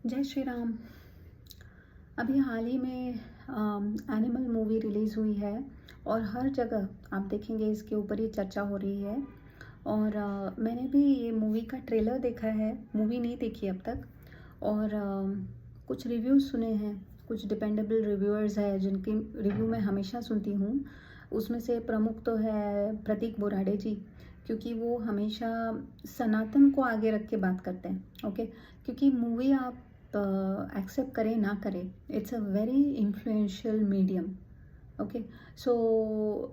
जय श्री राम। अभी हाल ही में एनिमल मूवी रिलीज़ हुई है और हर जगह आप देखेंगे इसके ऊपर ही चर्चा हो रही है। और मैंने भी ये मूवी का ट्रेलर देखा है, मूवी नहीं देखी अब तक। और कुछ रिव्यूज़ सुने हैं, कुछ डिपेंडेबल रिव्यूअर्स हैं जिनकी रिव्यू मैं हमेशा सुनती हूँ। उसमें से प्रमुख तो है प्रतीक बोराडे जी, क्योंकि वो हमेशा सनातन को आगे रख के बात करते हैं। ओके, क्योंकि मूवी आप एक्सेप्ट करें ना करें, it's a very influential medium. Okay, so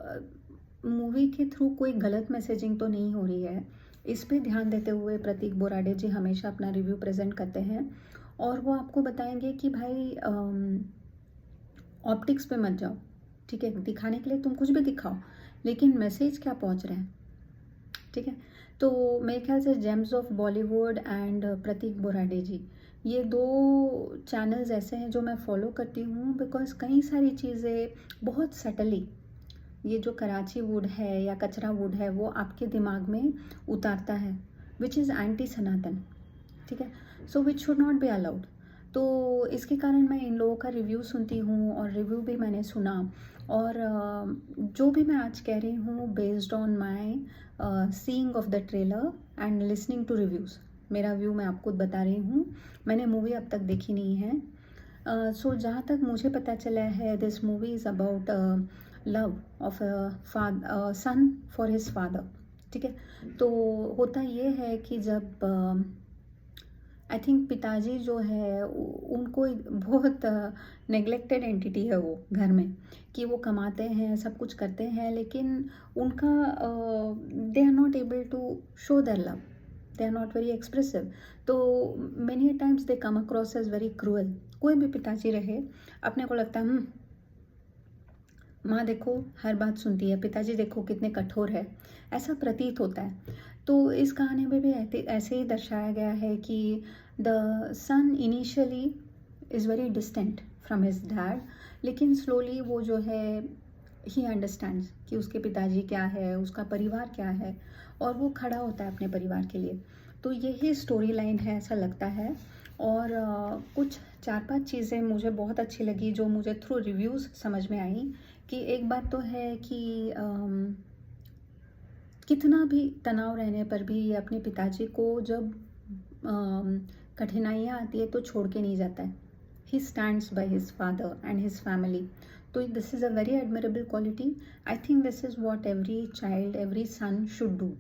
movie के थ्रू कोई गलत मैसेजिंग तो नहीं हो रही है, इस पे ध्यान देते हुए प्रतीक बोराडे जी हमेशा अपना रिव्यू प्रेजेंट करते हैं। और वो आपको बताएंगे कि भाई ऑप्टिक्स पे मत जाओ, ठीक है, दिखाने के लिए तुम कुछ भी दिखाओ, लेकिन मैसेज क्या पहुंच रहा है, ठीक है। तो मेरे ख्याल से जेम्स ऑफ बॉलीवुड एंड प्रतीक बोराडे जी, ये दो चैनल्स ऐसे हैं जो मैं फॉलो करती हूँ, बिकॉज कई सारी चीज़ें बहुत सटली, ये जो कराची वुड है या कचरा वुड है, वो आपके दिमाग में उतारता है, विच इज़ एंटी सनातन, ठीक है। So which should not be allowed. तो इसके कारण मैं इन लोगों का रिव्यू सुनती हूँ और रिव्यू भी मैंने सुना। और जो भी मैं आज कह रही हूँ based on my seeing of the trailer and listening to reviews, मेरा व्यू मैं आपको बता रही हूँ। मैंने मूवी अब तक देखी नहीं है। सो जहाँ तक मुझे पता चला है, this movie is about love of son for his father, ठीक है। तो होता ये है कि जब आई थिंक पिताजी जो है उनको बहुत नेग्लेक्टेड एंटिटी है वो घर में, कि वो कमाते हैं, सब कुछ करते हैं, लेकिन उनका they are not able to show their love, they are not very expressive. तो many times they come across as very cruel. कोई भी पिताजी रहे, अपने को लगता है माँ देखो हर बात सुनती है, पिताजी देखो कितने कठोर है, ऐसा प्रतीत होता है। तो इस कहानी में भी ऐसे ही दर्शाया गया है कि the son initially is very distant from his dad, लेकिन स्लोली वो जो है ही अंडरस्टैंड्स कि उसके पिताजी क्या है, उसका परिवार क्या है, और वो खड़ा होता है अपने परिवार के लिए। तो यही स्टोरी लाइन है ऐसा लगता है। और कुछ 4-5 चीज़ें मुझे बहुत अच्छी लगी जो मुझे थ्रू रिव्यूज़ समझ में आई। कि एक बात तो है कि कितना भी तनाव रहने पर भी ये अपने पिताजी को जब कठिनाइयाँ आती है तो छोड़ के नहीं जाता है। He stands by his father and his family. तो this is a very admirable quality. I think this is what every child, every son should do.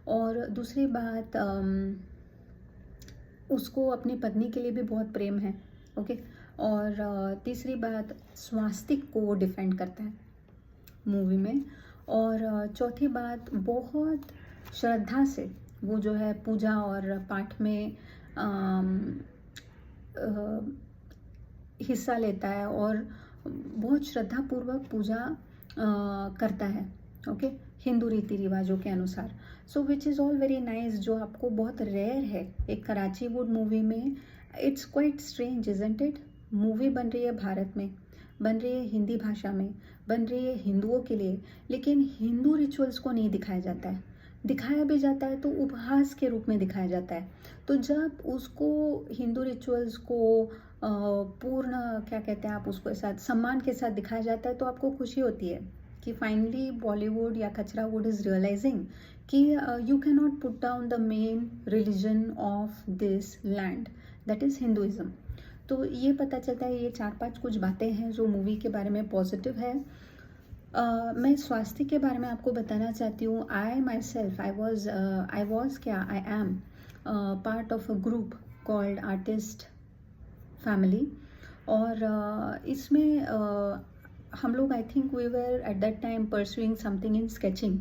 और दूसरी बात, उसको अपनी पत्नी के लिए भी बहुत प्रेम है, ओके। और तीसरी बात, स्वास्तिक को वो डिफेंड करता है मूवी में। और चौथी बात, बहुत श्रद्धा से वो जो है पूजा और पाठ में हिस्सा लेता है और बहुत श्रद्धापूर्वक पूजा करता है, ओके, हिंदू रीति रिवाजों के अनुसार। So which is all very nice, जो आपको बहुत रेयर है एक कराची वुड मूवी में। It's quite strange isn't it. Movie बन रही है भारत में, बन रही है हिंदी भाषा में, बन रही है हिंदुओं के लिए, लेकिन हिंदू रिचुअल्स को नहीं दिखाया जाता है। दिखाया भी जाता है तो उपहास के रूप में दिखाया जाता है। तो जब उसको हिंदू रिचुअल्स को पूर्ण, क्या कहते हैं आप उसको, साथ सम्मान के साथ दिखाया जाता है, तो आपको खुशी होती है कि फाइनली बॉलीवुड या कचरा वुड इज़ रियलाइजिंग कि you can not put down the main religion of this land, that is Hinduism. तो ये पता चलता है, ये 4-5 कुछ बातें हैं जो मूवी के बारे में पॉजिटिव है। मैं स्वास्थ्य के बारे में आपको बताना चाहती हूँ। आई माई सेल्फ, आई वॉज क्या, I am part of a group called artist family. और इसमें हम लोग, I think we were at that time pursuing something in sketching.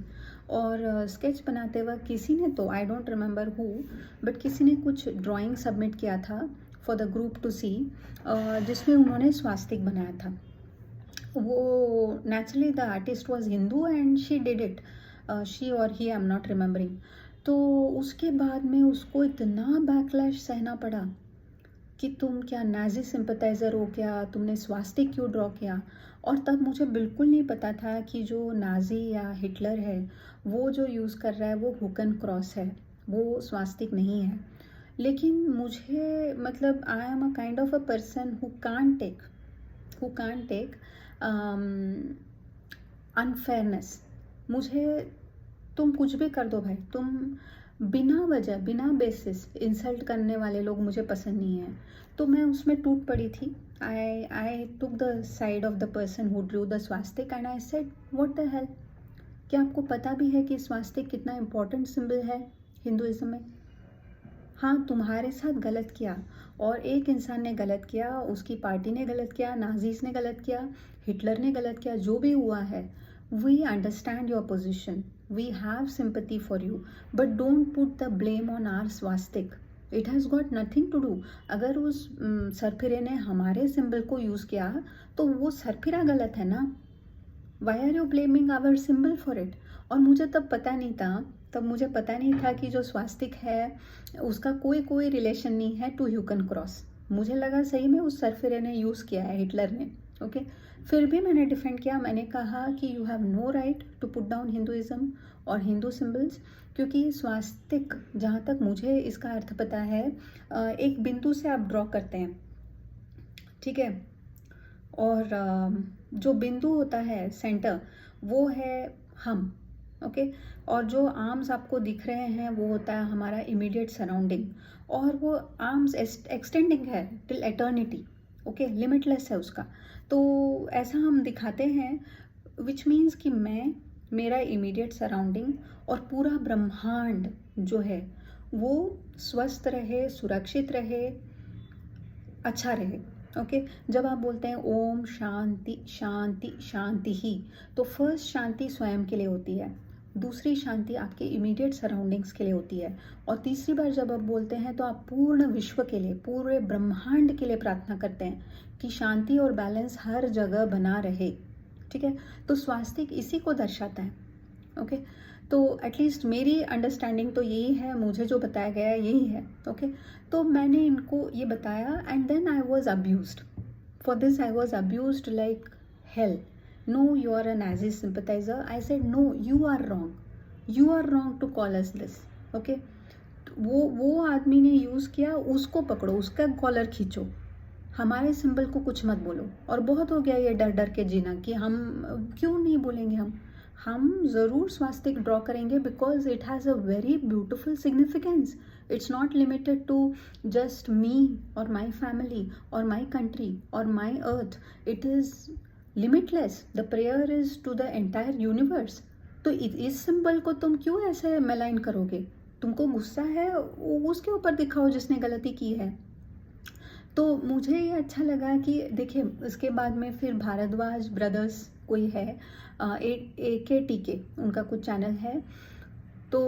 और स्केच बनाते वक्त किसी ने, तो I don't remember who, but किसी ने कुछ ड्राइंग सबमिट किया था for the group to see, जिसमें उन्होंने स्वास्तिक बनाया था। वो naturally the artist was Hindu and she did it, she और ही, आई एम नॉट रिमेंबरिंग। तो उसके बाद में उसको इतना बैकलैश सहना पड़ा कि तुम क्या नाजी सिंपथाइज़र हो क्या, तुमने स्वास्तिक क्यों ड्रॉ किया। और तब मुझे बिल्कुल नहीं पता था कि जो नाजी या हिटलर है वो जो यूज़ कर रहा है वो हुकन क्रॉस है, वो स्वास्तिक नहीं है। लेकिन मुझे मतलब I am a kind of a person who can't take unfairness. मुझे तुम कुछ भी कर दो भाई, तुम बिना वजह बिना बेसिस इंसल्ट करने वाले लोग मुझे पसंद नहीं है। तो मैं उसमें टूट पड़ी थी। I took the side of the person who drew the swastika and I said what the hell. क्या आपको पता भी है कि स्वास्तिक कितना इम्पोर्टेंट सिंबल है हिंदुइज्म में? हाँ, तुम्हारे साथ गलत किया और एक इंसान ने गलत किया, उसकी पार्टी ने गलत किया, नाजीज ने गलत किया, हिटलर ने गलत किया, जो भी हुआ है, we understand your position, we have sympathy for you, but don't put the blame on our swastika. It has got nothing to do. अगर उस सरफिरे ने हमारे सिंबल को यूज़ किया तो वो सरफिरा गलत है ना। Why are you blaming our symbol for it? और मुझे तब मुझे पता नहीं था कि जो स्वास्तिक है उसका कोई रिलेशन नहीं है टू ह्यूकन क्रॉस। मुझे लगा सही में उस सरफिरे ने यूज़ किया है, हिटलर ने। ओके, फिर भी मैंने डिफेंड किया। मैंने कहा कि you have no right to put down Hinduism और हिंदू सिंबल्स, क्योंकि स्वास्तिक, जहाँ तक मुझे इसका अर्थ पता है, एक बिंदु से आप ड्रॉ करते हैं, ठीक है, और जो बिंदु होता है सेंटर, वो है हम। ओके, और जो आर्म्स आपको दिख रहे हैं वो होता है हमारा इमीडिएट सराउंडिंग, और वो आर्म्स एक्सटेंडिंग है टिल एटर्निटी। ओके, लिमिटलेस है उसका। तो ऐसा हम दिखाते हैं, विच मीन्स कि मेरा इमीडिएट सराउंडिंग और पूरा ब्रह्मांड जो है वो स्वस्थ रहे, सुरक्षित रहे, अच्छा रहे। ओके, जब आप बोलते हैं ओम शांति शांति शांति ही, तो फर्स्ट शांति स्वयं के लिए होती है, दूसरी शांति आपके इमीडिएट सराउंडिंग्स के लिए होती है, और तीसरी बार जब आप बोलते हैं तो आप पूर्ण विश्व के लिए, पूरे ब्रह्मांड के लिए प्रार्थना करते हैं कि शांति और बैलेंस हर जगह बना रहे। ठीक है, तो स्वास्तिक इसी को दर्शाता है। ओके, तो एटलीस्ट मेरी अंडरस्टैंडिंग तो यही है, मुझे जो बताया गया है यही है। ओके, तो मैंने इनको ये बताया and then I was abused for this. I was abused like hell. No, you are a Nazi sympathiser. I said no, you are wrong to call us this. Okay, वो आदमी ने यूज़ किया, उसको पकड़ो, उसका कॉलर खींचो, हमारे symbol को कुछ मत बोलो। और बहुत हो गया ये डर डर के जीना कि हम क्यों नहीं बोलेंगे, हम ज़रूर स्वास्तिक ड्रॉ करेंगे, because it has a very beautiful significance. It's not limited to just me और माई फैमिली और माई कंट्री और my earth, it is limitless. The prayer is to the entire universe. तो इस सिंबल को तुम क्यों ऐसे मेलाइन करोगे? तुमको गुस्सा है, उसके ऊपर दिखाओ जिसने गलती की है। तो मुझे ये अच्छा लगा कि देखिए, इसके बाद में फिर भारद्वाज ब्रदर्स कोई है, AKTK उनका कुछ चैनल है, तो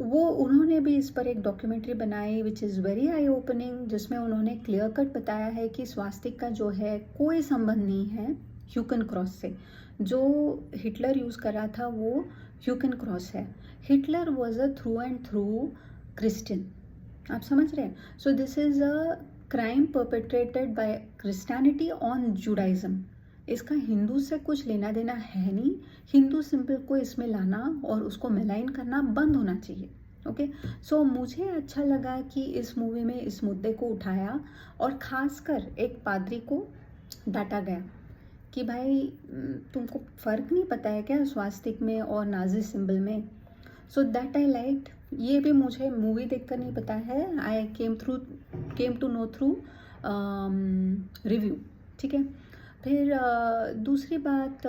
वो उन्होंने भी इस पर एक डॉक्यूमेंट्री बनाई which is very I opening, जिसमें उन्होंने क्लियर कट बताया है कि स्वास्तिक का जो है कोई संबंध नहीं है ह्यूकन क्रॉस से। जो हिटलर यूज़ कर रहा था वो ह्यूकन क्रॉस है। Hitler was a through and through Christian, आप समझ रहे हैं? So this is a crime perpetrated by Christianity on Judaism. इसका हिंदू से कुछ लेना देना है नहीं। हिंदू सिंबल को इसमें लाना और उसको मेलाइन करना बंद होना चाहिए। ओके, सो मुझे अच्छा लगा कि इस मूवी में इस मुद्दे को उठाया, और ख़ासकर एक पादरी को डांटा गया कि भाई तुमको फ़र्क नहीं पता है क्या स्वास्तिक में और नाजी सिंबल में? So that I liked. ये भी मुझे मूवी देखकर नहीं पता है, I came to know through review. ठीक है, फिर दूसरी बात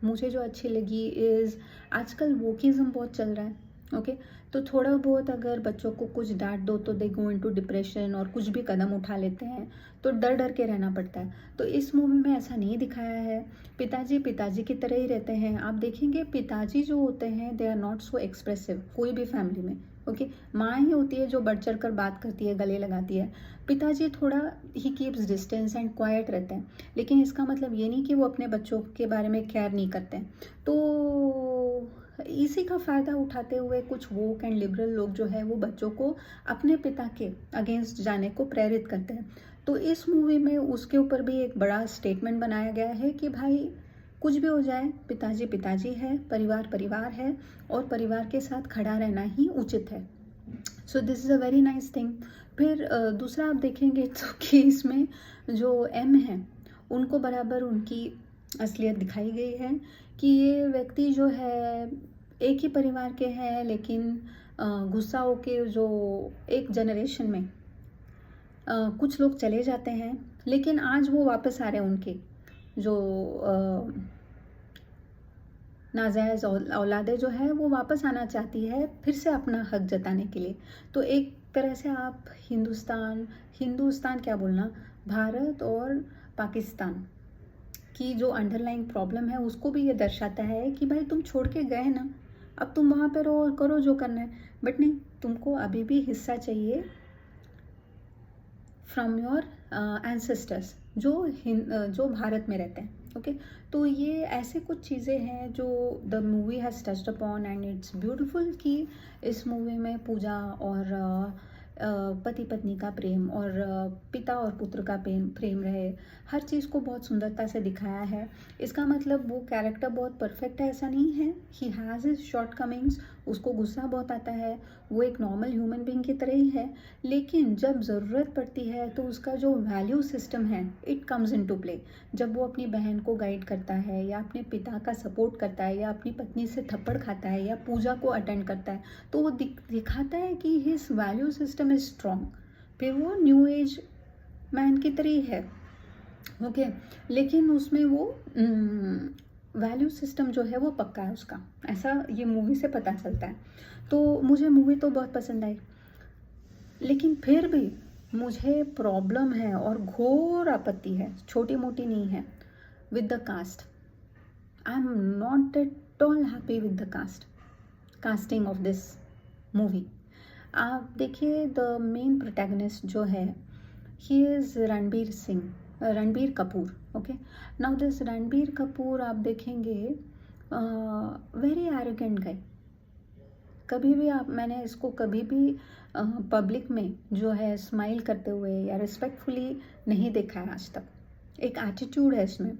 मुझे जो अच्छी लगी इज़ आजकल वोकिज़म बहुत चल रहा है। ओके, तो थोड़ा बहुत अगर बच्चों को कुछ डांट दो तो दे गो इनटू डिप्रेशन और कुछ भी कदम उठा लेते हैं, तो डर डर के रहना पड़ता है। तो इस मूवी में ऐसा नहीं दिखाया है। पिताजी की तरह ही रहते हैं। आप देखेंगे पिताजी जो होते हैं they are not so expressive कोई भी फैमिली में। ओके, माँ ही होती है जो बढ़ चढ़ कर बात करती है, गले लगाती है। पिताजी थोड़ा he keeps distance and quite रहते हैं, लेकिन इसका मतलब ये नहीं कि वो अपने बच्चों के बारे में केयर नहीं करते हैं। तो इसी का फ़ायदा उठाते हुए कुछ वोक एंड लिबरल लोग जो है वो बच्चों को अपने पिता के अगेंस्ट जाने को प्रेरित करते हैं। तो इस मूवी में उसके ऊपर भी एक बड़ा स्टेटमेंट बनाया गया है कि भाई कुछ भी हो जाए, पिताजी पिताजी है, परिवार परिवार है, और परिवार के साथ खड़ा रहना ही उचित है। सो this is a very nice thing. फिर दूसरा आप देखेंगे तो कि इसमें जो एम है उनको बराबर उनकी असलियत दिखाई गई है कि ये व्यक्ति जो है एक ही परिवार के हैं, लेकिन गुस्सा होके जो एक जनरेशन में कुछ लोग चले जाते हैं, लेकिन आज वो वापस आ रहे हैं उनके जो नाजायज़ औलादें जो है वो वापस आना चाहती है फिर से अपना हक जताने के लिए। तो एक तरह से आप हिंदुस्तान क्या बोलना, भारत और पाकिस्तान की जो अंडरलाइंग प्रॉब्लम है उसको भी ये दर्शाता है कि भाई तुम छोड़ के गए ना, अब तुम वहाँ पे रहो और करो जो करना है, बट नहीं, तुमको अभी भी हिस्सा चाहिए फ्रॉम योर एंसेस्टर्स जो भारत में रहते हैं। ओके, तो ये ऐसे कुछ चीज़ें हैं जो the movie has touched upon and it's beautiful कि इस मूवी में पूजा और पति पत्नी का प्रेम और पिता और पुत्र का प्रेम रहे, हर चीज़ को बहुत सुंदरता से दिखाया है। इसका मतलब वो कैरेक्टर बहुत परफेक्ट है ऐसा नहीं है, he has his shortcomings, उसको गुस्सा बहुत आता है, वो एक नॉर्मल ह्यूमन बीइंग की तरह ही है, लेकिन जब ज़रूरत पड़ती है तो उसका जो वैल्यू सिस्टम है it comes into play. जब वो अपनी बहन को गाइड करता है या अपने पिता का सपोर्ट करता है या अपनी पत्नी से थप्पड़ खाता है या पूजा को अटेंड करता है, तो वो दिखाता है कि his value system is strong. फिर वो न्यू एज मैन की तरह ही है, ओके, लेकिन उसमें वो वैल्यू सिस्टम जो है वो पक्का है उसका, ऐसा ये मूवी से पता चलता है। तो मुझे मूवी तो बहुत पसंद आई, लेकिन फिर भी मुझे प्रॉब्लम है और घोर आपत्ति है, छोटी मोटी नहीं है, with the cast. I am not at all happy with the casting of this movie. आप देखिए द मेन प्रोटैगनिस्ट जो है he is Ranbir Kapoor. Okay, now this Ranbir Kapoor आप देखेंगे वेरी एरोगेंट गाय। कभी भी मैंने इसको कभी भी पब्लिक में जो है स्माइल करते हुए या रिस्पेक्टफुली नहीं देखा है आज तक। एक एटीट्यूड है इसमें।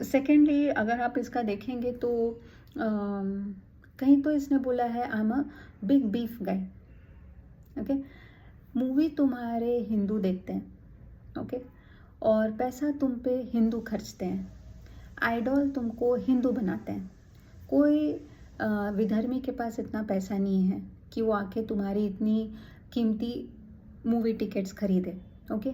सेकेंडली अगर आप इसका देखेंगे तो कहीं तो इसने बोला है आई am a big beef guy. Okay, movie तुम्हारे हिंदू देखते हैं, ओके, और पैसा तुम पे हिंदू खर्चते हैं, आइडॉल तुमको हिंदू बनाते हैं। कोई विधर्मी के पास इतना पैसा नहीं है कि वो आके तुम्हारी इतनी कीमती मूवी टिकट्स खरीदे। ओके,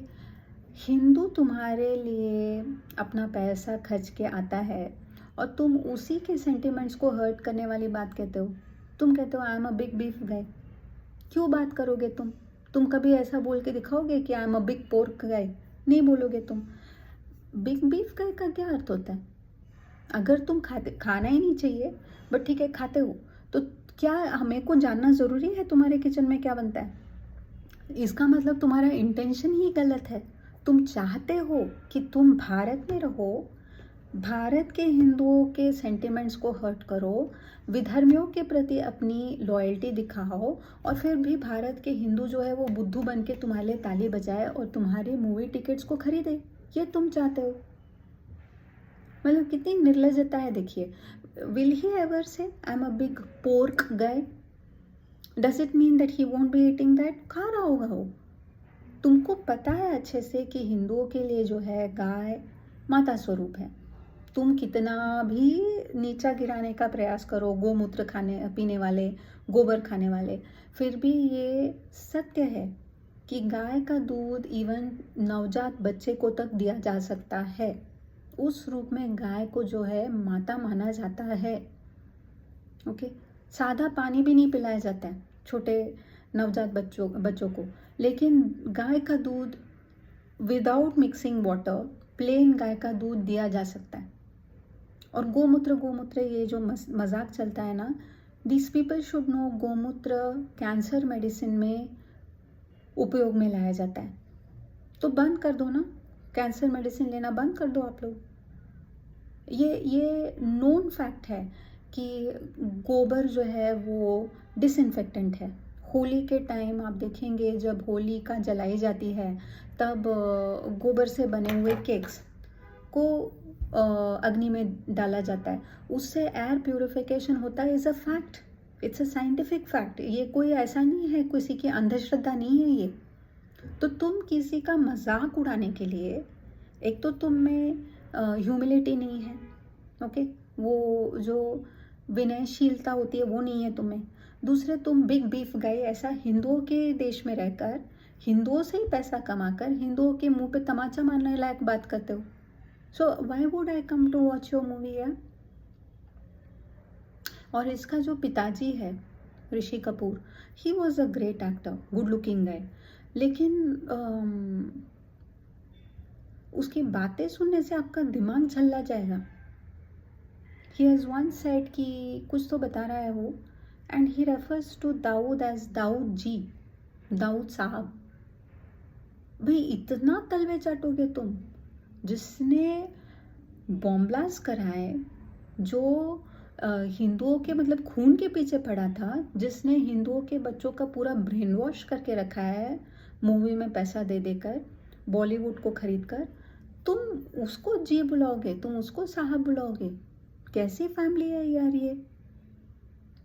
हिंदू तुम्हारे लिए अपना पैसा खर्च के आता है और तुम उसी के सेंटिमेंट्स को हर्ट करने वाली बात कहते हो। तुम कहते हो I am a big beef guy. क्यों बात करोगे तुम कभी ऐसा बोल के दिखाओगे कि I am a big pork guy? नहीं बोलोगे तुम। बिग बीफ गाय का क्या अर्थ होता है? अगर तुम खाना ही नहीं चाहिए बट ठीक है खाते हो, तो क्या हमें को जानना ज़रूरी है तुम्हारे किचन में क्या बनता है? इसका मतलब तुम्हारा इंटेंशन ही गलत है। तुम चाहते हो कि तुम भारत में रहो, भारत के हिंदुओं के सेंटिमेंट्स को हर्ट करो, विधर्मियों के प्रति अपनी लॉयल्टी दिखाओ, और फिर भी भारत के हिंदू जो है वो बुद्धू बन के तुम्हारे लिए ताली बजाए और तुम्हारी मूवी टिकट्स को खरीदे। ये तुम चाहते हो? मतलब कितनी निर्लजता है देखिए। विल ही एवर से आई am a big pork guy? Does it mean that he won't be eating that? खा रहा होगा वो। तुमको पता है अच्छे से कि हिंदुओं के लिए जो है गाय माता स्वरूप है। तुम कितना भी नीचा गिराने का प्रयास करो, गोमूत्र खाने पीने वाले, गोबर खाने वाले, फिर भी ये सत्य है कि गाय का दूध इवन नवजात बच्चे को तक दिया जा सकता है। उस रूप में गाय को जो है माता माना जाता है। ओके, सादा पानी भी नहीं पिलाया जाता है छोटे नवजात बच्चों को, लेकिन गाय का दूध विदाउट मिक्सिंग वाटर, प्लेन गाय का दूध दिया जा सकता है। और गोमूत्र ये जो मजाक चलता है ना, दिस पीपल शुड नो गोमूत्र कैंसर मेडिसिन में उपयोग में लाया जाता है। तो बंद कर दो ना, कैंसर मेडिसिन लेना बंद कर दो आप लोग। ये नोन फैक्ट है कि गोबर जो है वो डिसइंफेक्टेंट है। होली के टाइम आप देखेंगे जब होली का जलाई जाती है तब गोबर से बने हुए केक्स को अग्नि में डाला जाता है, उससे एयर प्यूरिफिकेशन होता है। Is a fact, it's a scientific fact. ये कोई ऐसा नहीं है, किसी की अंधश्रद्धा नहीं है ये। तो तुम किसी का मजाक उड़ाने के लिए, एक तो तुम में ह्यूमिलिटी नहीं है, ओके, वो जो विनयशीलता होती है वो नहीं है तुम्हें। दूसरे, तुम बिग बीफ गए, ऐसा हिंदुओं के देश में रहकर, हिंदुओं से ही पैसा कमाकर हिंदुओं के मुंह पे तमाचा मारने लायक बात करते हो। So why would I come to watch your movie यार। और इसका जो पिताजी है Rishi Kapoor, he was a great actor, good looking guy, लेकिन उसकी बातें सुनने से आपका दिमाग झल्ला जाएगा। ही हैज़ वन सेड कि कुछ तो बता रहा है वो, and he refers to Dawood as Dawood ji, Dawood साहब। भाई इतना तलवे चाटोगे तुम, जिसने बॉम्ब ब्लास्ट कराए, जो हिंदुओं के मतलब खून के पीछे पड़ा था, जिसने हिंदुओं के बच्चों का पूरा ब्रेन वॉश करके रखा है मूवी में पैसा दे देकर, बॉलीवुड को खरीद कर, तुम उसको जी बुलाओगे, तुम उसको साहब बुलाओगे? कैसी फैमिली है यार ये।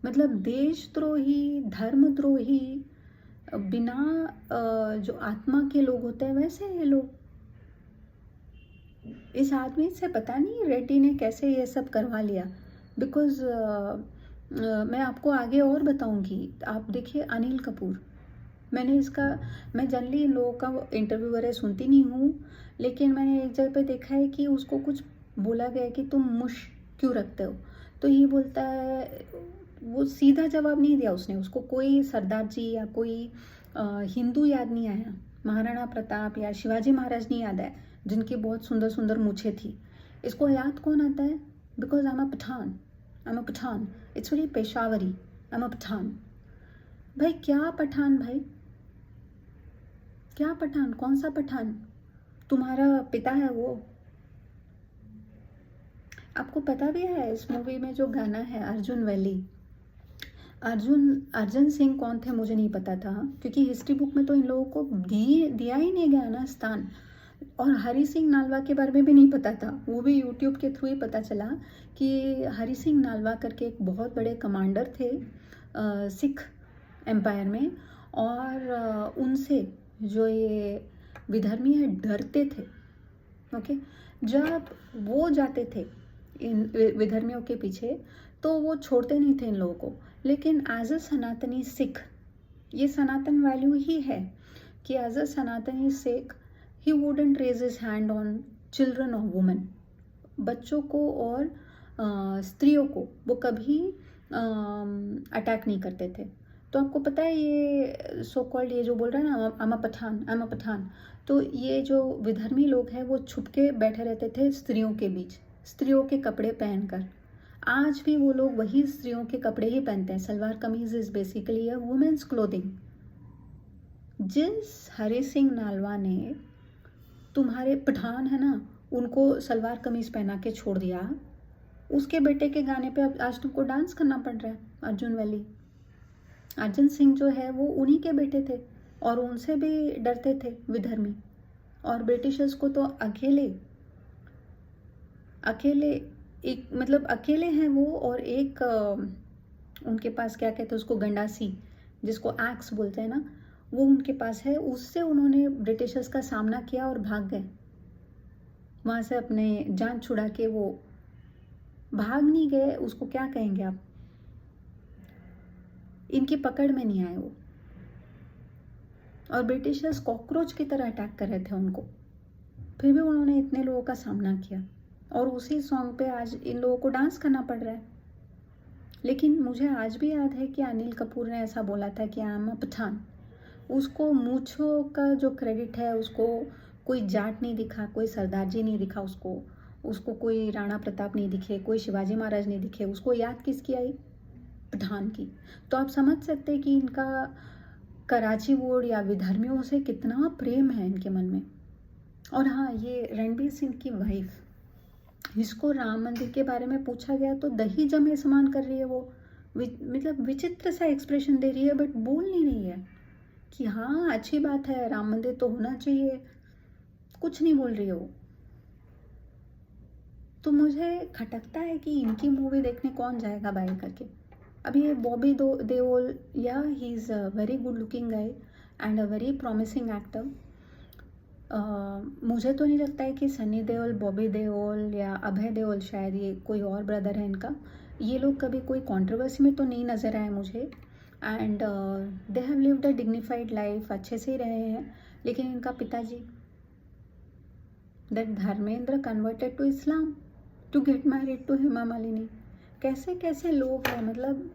मतलब देशद्रोही, धर्मद्रोही, बिना जो आत्मा के लोग होते हैं वैसे ये लोग। इस आदमी से पता नहीं रेड्डी ने कैसे ये सब करवा लिया। बिकॉज मैं आपको आगे और बताऊंगी। आप देखिए अनिल कपूर, मैं जनरली इन लोगों का इंटरव्यू वगैरह सुनती नहीं हूँ, लेकिन मैंने एक जगह पे देखा है कि उसको कुछ बोला गया है कि तुम मुश क्यों रखते हो, तो ये बोलता है, वो सीधा जवाब नहीं दिया उसने, उसको कोई सरदार जी या कोई हिंदू याद नहीं आया, महाराणा प्रताप या शिवाजी महाराज नहीं याद आया, जिनकी बहुत सुंदर सुंदर मूछें थी। इसको याद कौन आता है? Because I am a Pathan, it's very Peshawari, I am a Pathan. भाई क्या पठान भाई, क्या पठान, कौन सा पठान? तुम्हारा पिता है वो। आपको पता भी है इस मूवी में जो गाना है अर्जुन वैली, अर्जन सिंह कौन थे मुझे नहीं पता था, क्योंकि हिस्ट्री बुक में तो इन लोगों को दिया ही नहीं गया ना स्थान। और हरि सिंह नालवा के बारे में भी नहीं पता था, वो भी यूट्यूब के थ्रू ही पता चला कि हरि सिंह नालवा करके एक बहुत बड़े कमांडर थे सिख एम्पायर में, और उनसे जो ये विधर्मी है डरते थे। ओके, जब वो जाते थे इन विधर्मियों के पीछे, तो वो छोड़ते नहीं थे इन लोगों को। लेकिन एज अ सनातनी सिख, ये सनातन वैल्यू ही है कि as a Sanatani Sikh he wouldn't raise his hand on children और वुमेन, बच्चों को और स्त्रियों को वो कभी अटैक नहीं करते थे। तो आपको पता है ये सो कॉल्ड, ये जो बोल रहा है ना आई एम अ पठान, तो ये जो विधर्मी लोग हैं वो छुप के बैठे रहते थे स्त्रियों के बीच, स्त्रियों के कपड़े पहनकर। आज भी वो लोग वही स्त्रियों के कपड़े ही पहनते हैं। Salwar kameez is basically a women's clothing. जिस हरि सिंह नालवा ने तुम्हारे पठान है ना, उनको सलवार कमीज पहना के छोड़ दिया, उसके बेटे के गाने पे अब आज तुमको डांस करना पड़ रहा है। अर्जुन वैली, अर्जन सिंह जो है वो उन्हीं के बेटे थे, और उनसे भी डरते थे विधर्मी। और ब्रिटिशर्स को तो अकेले एक मतलब अकेले हैं वो, और एक उनके पास क्या कहते हैं उसको, गंडासी, जिसको एक्स बोलते हैं ना, वो उनके पास है। उससे उन्होंने ब्रिटिशर्स का सामना किया और भाग गए वहाँ से, अपने जान छुड़ा के। वो भाग नहीं गए, उसको क्या कहेंगे आप, इनकी पकड़ में नहीं आए वो। और ब्रिटिशर्स कॉकरोच की तरह अटैक कर रहे थे उनको, फिर भी उन्होंने इतने लोगों का सामना किया, और उसी सॉन्ग पे आज इन लोगों को डांस करना पड़ रहा है। लेकिन मुझे आज भी याद है कि अनिल कपूर ने ऐसा बोला था कि आई एम अ पठान। उसको मूछों का जो क्रेडिट है, उसको कोई जाट नहीं दिखा, कोई सरदार जी नहीं दिखा उसको कोई राणा प्रताप नहीं दिखे, कोई शिवाजी महाराज नहीं दिखे, उसको याद किसकी आई? पठान की। तो आप समझ सकते हैं कि इनका कराची वोड या विधर्मियों से कितना प्रेम है इनके मन में। और हाँ, ये रणबीर सिंह की वाइफ, इसको राम मंदिर के बारे में पूछा गया तो दही जमे समान कर रही है वो, मतलब विचित्र सा एक्सप्रेशन दे रही है, बट बोल नहीं रही है कि हाँ अच्छी बात है, राम मंदिर तो होना चाहिए, कुछ नहीं बोल रही है वो। तो मुझे खटकता है कि इनकी मूवी देखने कौन जाएगा बाय करके। अभी ये बॉबी देओल, या he is a very good looking guy, and a very promising actor. मुझे तो नहीं लगता है कि सनी देओल, बॉबी देओल या अभय देओल, शायद ये कोई और ब्रदर है इनका, ये लोग कभी कोई कंट्रोवर्सी में तो नहीं नज़र आए मुझे। And they have lived a dignified life, अच्छे से ही रहे हैं। लेकिन इनका पिताजी, that Dharmendra, converted to Islam to get married to Hema Malini. कैसे कैसे लोग हैं, मतलब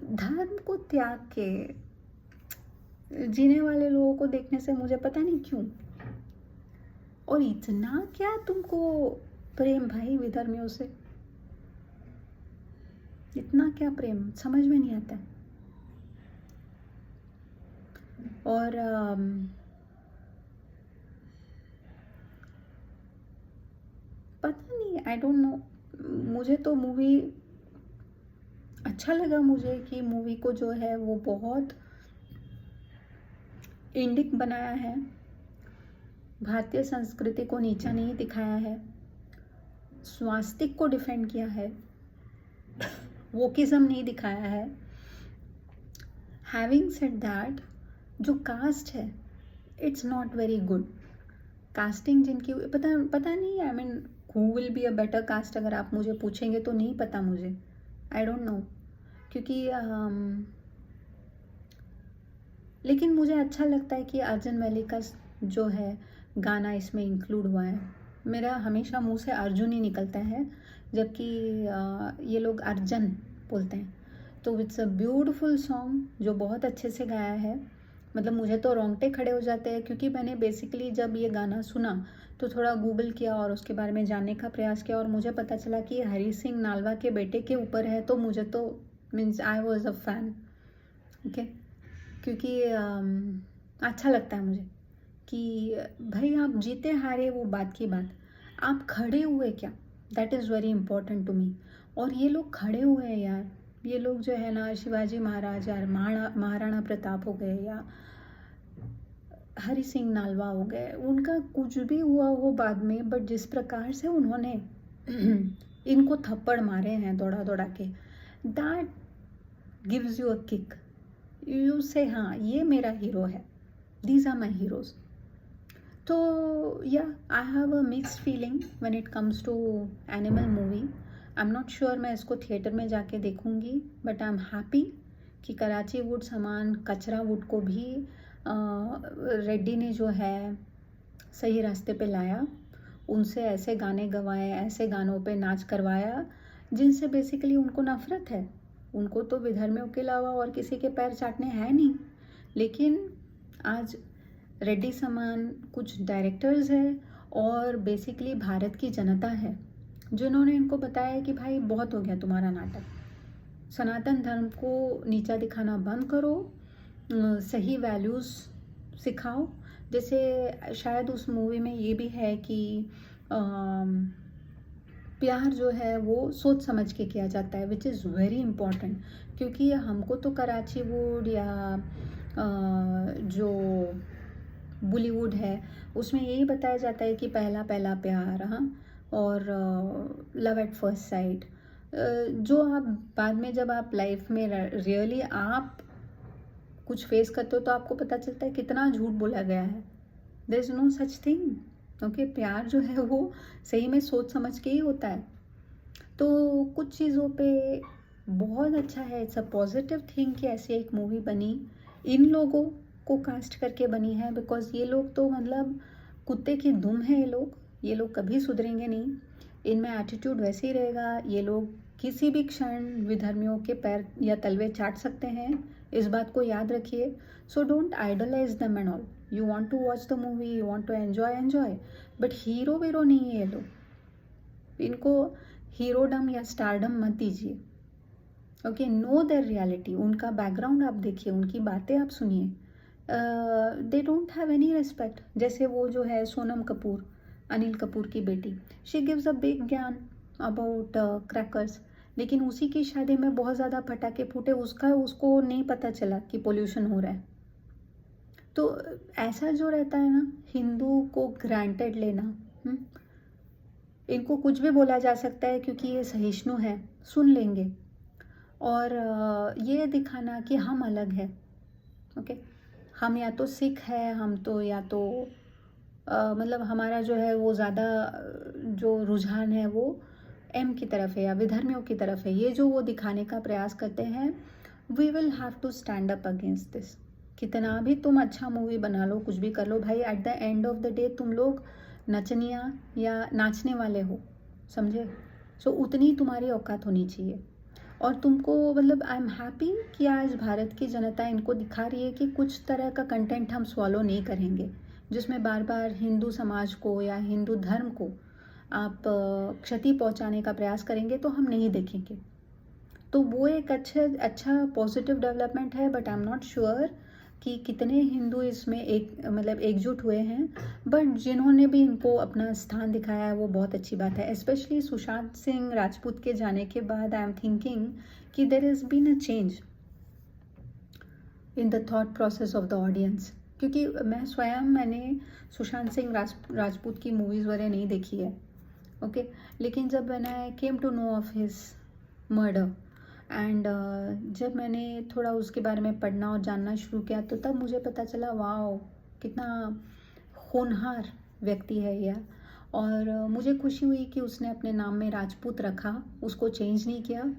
धर्म को त्याग के जीने वाले लोगों को देखने से मुझे पता नहीं क्यों, और इतना क्या तुमको प्रेम भाई विधर्मियों से, इतना क्या प्रेम, समझ में नहीं आता है। और पता नहीं, आई डोंट नो, मुझे तो मूवी अच्छा लगा, मुझे कि मूवी को जो है वो बहुत इंडिक बनाया है, भारतीय संस्कृति को नीचा नहीं दिखाया है, स्वास्तिक को डिफेंड किया है, वोकिज्म नहीं दिखाया है। हैविंग सेड दैट, जो कास्ट है it's not very good. Casting जिनकी पता नहीं, I mean who will be a better cast, अगर आप मुझे पूछेंगे तो नहीं पता मुझे, आई डोंट नो। क्योंकि लेकिन मुझे अच्छा लगता है कि अर्जुन मलिक का जो है गाना इसमें इंक्लूड हुआ है। मेरा हमेशा मुंह से अर्जुन ही निकलता है, जबकि ये लोग अर्जन बोलते हैं। तो इट्स अ ब्यूटीफुल सॉन्ग जो बहुत अच्छे से गाया है, मतलब मुझे तो रोंगटे खड़े हो जाते हैं। क्योंकि मैंने बेसिकली जब ये गाना सुना तो थोड़ा गूगल किया और उसके बारे में जानने का प्रयास किया, और मुझे पता चला कि हरी सिंह नालवा के बेटे के ऊपर है। तो मुझे तो means I was a fan, okay. क्योंकि अच्छा लगता है मुझे कि भाई आप जीते हारे वो बात की बात, आप खड़े हुए क्या, that is very important to me. और ये लोग खड़े हुए हैं यार, ये लोग जो है ना, शिवाजी महाराज या महाराणा प्रताप हो गए या हरि सिंह नालवा हो गए, उनका कुछ भी हुआ हो बाद में, बट जिस प्रकार से उन्होंने इनको थप्पड़ मारे हैं दौड़ा दौड़ा के, that gives you a kick. You से हाँ ये मेरा हीरो है, दीज आर माई हीरोज। तो या I have a mixed feeling when it comes to Animal movie. I am not sure मैं इसको थिएटर में जाके देखूंगी, बट आई एम हैप्पी कि कराची वुड समान कचरा वुड को भी रेड्डी ने जो है सही रास्ते पे लाया, उनसे ऐसे गाने गवाए, ऐसे गानों पे नाच करवाया जिनसे बेसिकली उनको नफरत है। उनको तो विधर्मियों के अलावा और किसी के पैर चाटने हैं नहीं। लेकिन आज रेड्डी समान कुछ डायरेक्टर्स हैं और बेसिकली भारत की जनता है जिन्होंने इनको बताया कि भाई बहुत हो गया तुम्हारा नाटक, सनातन धर्म को नीचा दिखाना बंद करो, सही वैल्यूज़ सिखाओ। जैसे शायद उस मूवी में ये भी है कि प्यार जो है वो सोच समझ के किया जाता है, विच इज़ वेरी इम्पॉर्टेंट। क्योंकि हमको तो कराची वुड या जो बॉलीवुड है उसमें यही बताया जाता है कि पहला पहला प्यार, हाँ, और लव एट फर्स्ट साइट, जो आप बाद में जब आप लाइफ में रियली आप कुछ फेस करते हो तो आपको पता चलता है कितना झूठ बोला गया है। There is no such thing, okay. प्यार जो है वो सही में सोच समझ के ही होता है। तो कुछ चीज़ों पे बहुत अच्छा है, इट्स अ पॉजिटिव थिंग कि ऐसी एक मूवी बनी, इन लोगों को कास्ट करके बनी है। बिकॉज ये लोग तो मतलब कुत्ते की दुम है, ये लोग कभी सुधरेंगे नहीं, इनमें एटीट्यूड वैसे ही रहेगा। ये लोग किसी भी क्षण विधर्मियों के पैर या तलवे चाट सकते हैं, इस बात को याद रखिए। So don't idolise them and all. You want to watch the movie, you want to enjoy, but hero वीरो नहीं है ये लोग। इनको हीरोडम या स्टारडम मत दीजिए, ओके। नो देयर रियलिटी, उनका बैकग्राउंड आप देखिए, उनकी बातें आप सुनिए, they don't have any respect. जैसे वो जो है सोनम कपूर, अनिल कपूर की बेटी, शी गिव्स अ बिग ज्ञान अबाउट क्रैकर्स, लेकिन उसी की शादी में बहुत ज़्यादा पटाखे फूटे, उसको नहीं पता चला कि पोल्यूशन हो रहा है। तो ऐसा जो रहता है ना, हिंदू को ग्रांटेड लेना, इनको कुछ भी बोला जा सकता है क्योंकि ये सहिष्णु है, सुन लेंगे। और ये दिखाना कि हम अलग है, ओके, हम या तो सिख है, हम तो या तो मतलब हमारा जो है वो ज़्यादा जो रुझान है वो एम की तरफ है या विधर्मियों की तरफ है। ये जो वो दिखाने का प्रयास करते हैं, we will have to stand up against this. कितना भी तुम अच्छा मूवी बना लो, कुछ भी कर लो भाई, at the end of the day तुम लोग नचनिया या नाचने वाले हो, समझे? सो उतनी तुम्हारी औकात होनी चाहिए। और तुमको मतलब आई एम हैप्पी कि आज भारत की जनता इनको दिखा रही है कि कुछ तरह का कंटेंट हम स्वॉलो नहीं करेंगे जिसमें बार बार हिंदू समाज को या हिंदू धर्म को आप क्षति पहुंचाने का प्रयास करेंगे तो हम नहीं देखेंगे। तो वो एक अच्छा पॉजिटिव डेवलपमेंट है, but I am not sure कि कितने हिंदू इसमें एक मतलब एकजुट हुए हैं। बट जिन्होंने भी इनको अपना स्थान दिखाया है वो बहुत अच्छी बात है। स्पेशली सुशांत सिंह राजपूत के जाने के बाद आई एम थिंकिंग कि there is been a change in the thought process of the audience. क्योंकि मैंने सुशांत सिंह राजपूत की मूवीज़ वगैरह नहीं देखी है, ओके लेकिन जब मैंने came to know of his murder and जब मैंने थोड़ा उसके बारे में पढ़ना और जानना शुरू किया तो तब मुझे पता चला वाओ कितना होनहार व्यक्ति है यह। और मुझे खुशी हुई कि उसने अपने नाम में राजपूत रखा, उसको चेंज नहीं किया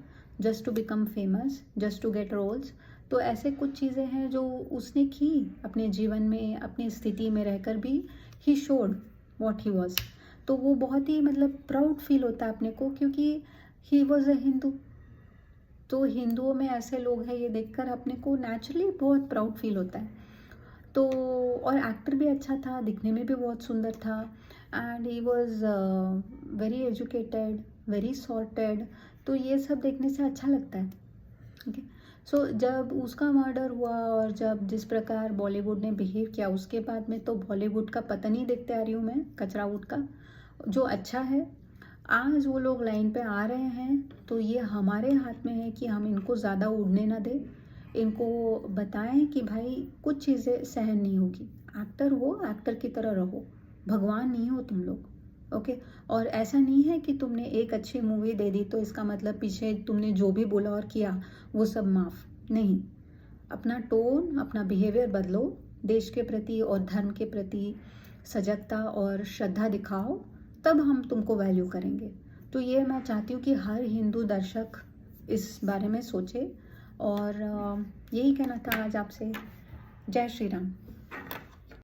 just to become famous, just to get roles. तो ऐसे कुछ चीज़ें हैं जो उसने की अपने जीवन में, अपनी स्थिति में रहकर भी he showed what he was. तो वो बहुत ही मतलब प्राउड फील होता है अपने को, क्योंकि ही वॉज अ हिंदू। तो हिंदुओं में ऐसे लोग हैं ये देखकर अपने को नेचुरली बहुत प्राउड फील होता है। तो और एक्टर भी अच्छा था, दिखने में भी बहुत सुंदर था and he was very educated, very sorted. तो ये सब देखने से अच्छा लगता है। ओके सो जब उसका मर्डर हुआ और जब जिस प्रकार बॉलीवुड ने बिहेव किया उसके बाद में तो बॉलीवुड का पतन ही देखते आ रही हूँ मैं, कचरावुड का। जो अच्छा है आज वो लोग लाइन पे आ रहे हैं, तो ये हमारे हाथ में है कि हम इनको ज़्यादा उड़ने ना दें, इनको बताएं कि भाई कुछ चीज़ें सहन नहीं होगी। एक्टर हो, एक्टर की तरह रहो, भगवान नहीं हो तुम लोग, ओके। और ऐसा नहीं है कि तुमने एक अच्छी मूवी दे दी तो इसका मतलब पीछे तुमने जो भी बोला और किया वो सब माफ़ नहीं। अपना टोन, अपना बिहेवियर बदलो, देश के प्रति और धर्म के प्रति सजगता और श्रद्धा दिखाओ, तब हम तुमको वैल्यू करेंगे। तो ये मैं चाहती हूँ कि हर हिंदू दर्शक इस बारे में सोचे। और यही कहना था आज आपसे। जय श्री राम।